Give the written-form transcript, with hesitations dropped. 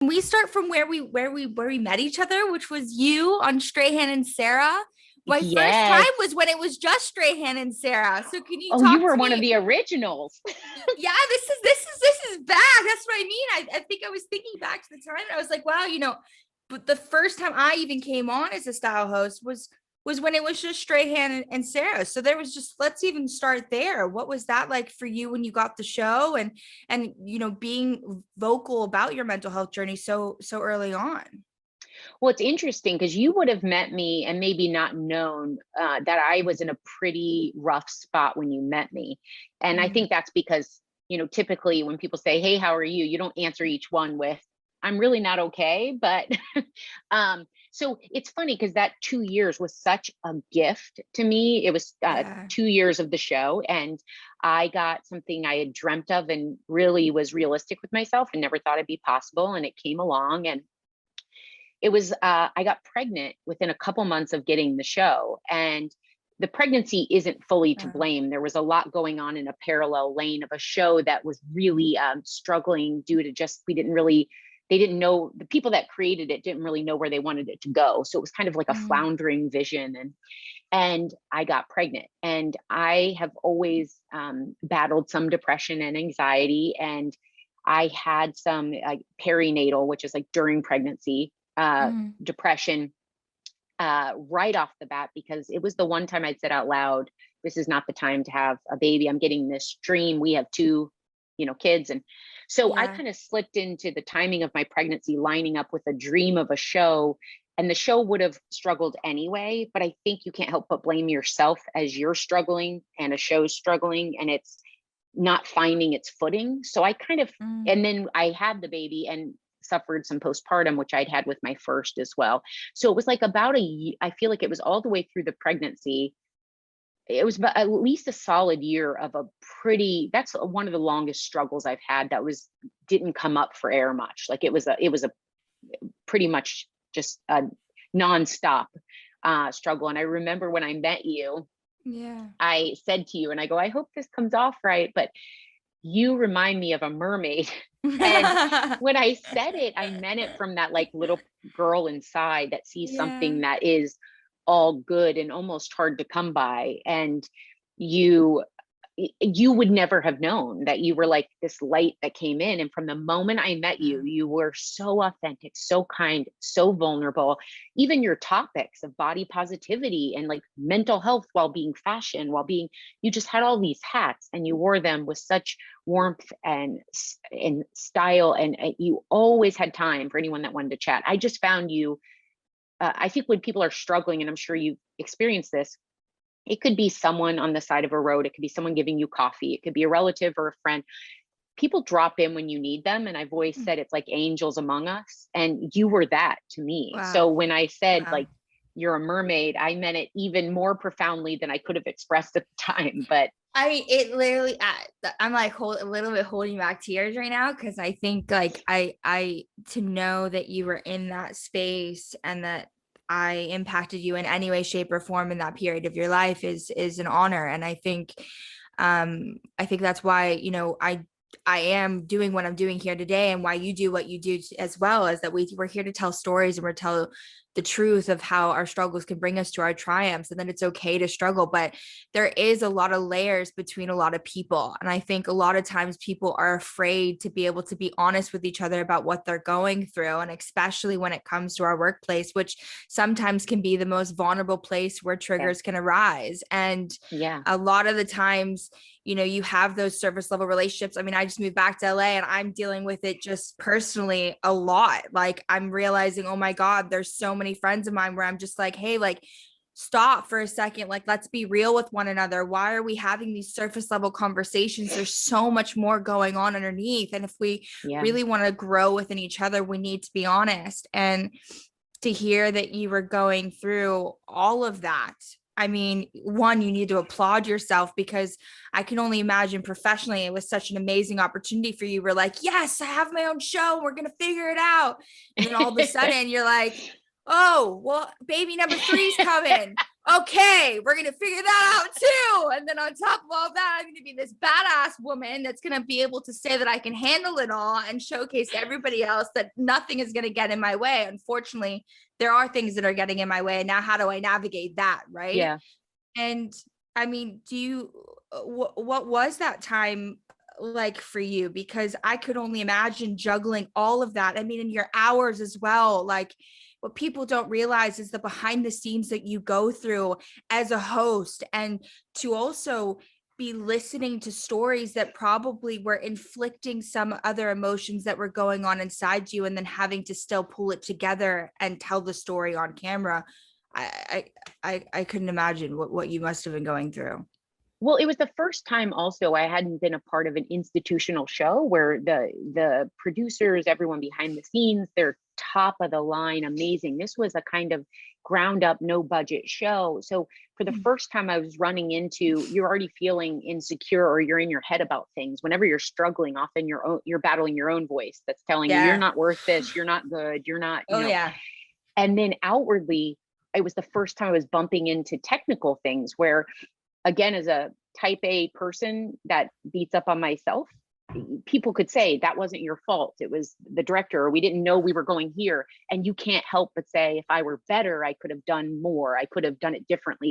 We start from where we met each other, which was you on Strahan and Sara. My first time Yes. was when it was just Strahan and Sara. So can you Oh, talk you to were one of me? the originals. Yeah, this is back. That's what I mean. I think I was thinking back to the time and I was like, wow, but the first time I even came on as a style host was when it was just Strahan and Sara. So there was just, let's even start there. What was that like for you when you got the show, and being vocal about your mental health journey so early on? Well, it's interesting because you would have met me and maybe not known that I was in a pretty rough spot when you met me. And I Mm, think that's because, typically when people say, "Hey, how are you?" You don't answer each one with, "I'm really not okay." But so it's funny because that 2 years was such a gift to me. It was yeah. 2 years of the show, and I got something I had dreamt of and really was realistic with myself and never thought it'd be possible. And it came along, and it was I got pregnant within a couple months of getting the show, and the pregnancy isn't fully to Wow. blame. There was a lot going on in a parallel lane of a show that was really struggling due to just we didn't really they didn't know the people that created it didn't really know where they wanted it to go, so it was kind of like a Mm, floundering vision. And I got pregnant, and I have always battled some depression and anxiety, and I had some perinatal, which is like during pregnancy, mm, depression right off the bat, because it was the one time I'd said out loud, "This is not the time to have a baby. I'm getting this dream. We have two, kids." And so I yeah. kind of slipped into the timing of my pregnancy lining up with a dream of a show. And the show would have struggled anyway, but I think you can't help but blame yourself as you're struggling and a show's struggling and it's not finding its footing. So I kind of, Mm, and then I had the baby and suffered some postpartum, which I'd had with my first as well. So it was like about I feel like it was all the way through the pregnancy. It was about at least a solid year of a that's one of the longest struggles I've had that didn't come up for air much. Like it was a pretty much just a nonstop struggle. And I remember when I met you, yeah. I said to you, and I go, "I hope this comes off right," but you remind me of a mermaid. And when I said it, I meant it from that like little girl inside that sees Yeah. something that is all good and almost hard to come by. And you you would never have known that you were like this light that came in. And from the moment I met you, you were so authentic, so kind, so vulnerable. Even your topics of body positivity and like mental health while being fashion, you just had all these hats and you wore them with such warmth and style. And you always had time for anyone that wanted to chat. I just found you, I think when people are struggling, and I'm sure you've experienced this, it could be someone on the side of a road. It could be someone giving you coffee. It could be a relative or a friend. People drop in when you need them. And I've always Mm, said it's like angels among us. And you were that to me. So wow. when I said, Wow. like, you're a mermaid, I meant it even more profoundly than I could have expressed at the time. But It literally, I'm like a little bit holding back tears right now because I think like to know that you were in that space and that I impacted you in any way, shape, or form in that period of your life is an honor. And I think that's why, I am doing what I'm doing here today, and why you do what you do as well, is that we're here to tell stories and we're tell the truth of how our struggles can bring us to our triumphs, and then it's okay to struggle. But there is a lot of layers between a lot of people, and I think a lot of times people are afraid to be able to be honest with each other about what they're going through, and especially when it comes to our workplace, which sometimes can be the most vulnerable place where yeah, triggers can arise. And yeah, a lot of the times, you have those surface level relationships. I mean, I just moved back to LA and I'm dealing with it just personally a lot. Like, I'm realizing, oh my God, there's so many friends of mine where I'm just like, hey, like, stop for a second. Like, let's be real with one another. Why are we having these surface level conversations? There's so much more going on underneath. And if we yeah. really want to grow within each other, we need to be honest. And to hear that you were going through all of that, I mean, one, you need to applaud yourself, because I can only imagine professionally it was such an amazing opportunity for you. We're like, yes, I have my own show. We're going to figure it out. And then all of a sudden you're like, oh, well, baby number three's coming. okay, we're gonna figure that out too. And then on top of all that, I'm gonna be this badass woman that's gonna be able to say that I can handle it all and showcase to everybody else that nothing is gonna get in my way. Unfortunately, there are things that are getting in my way. And now how do I navigate that? Right. Yeah. And I mean, what was that time like for you? Because I could only imagine juggling all of that. I mean, in your hours as well, like what people don't realize is the behind the scenes that you go through as a host, and to also be listening to stories that probably were inflicting some other emotions that were going on inside you, and then having to still pull it together and tell the story on camera. I couldn't imagine what you must have been going through. Well, it was the first time also I hadn't been a part of an institutional show where the producers, everyone behind the scenes, they're top of the line, amazing. This was a kind of ground up, no budget show. So for the first time I was running into, you're already feeling insecure or you're in your head about things. Whenever you're struggling, often you're battling your own voice that's telling you you're Yeah. not worth this, you're not good, you're not, Oh yeah. and then outwardly, it was the first time I was bumping into technical things where, again, as a type A person that beats up on myself, people could say that wasn't your fault. It was the director, or we didn't know we were going here. And you can't help but say, if I were better, I could have done more. I could have done it differently.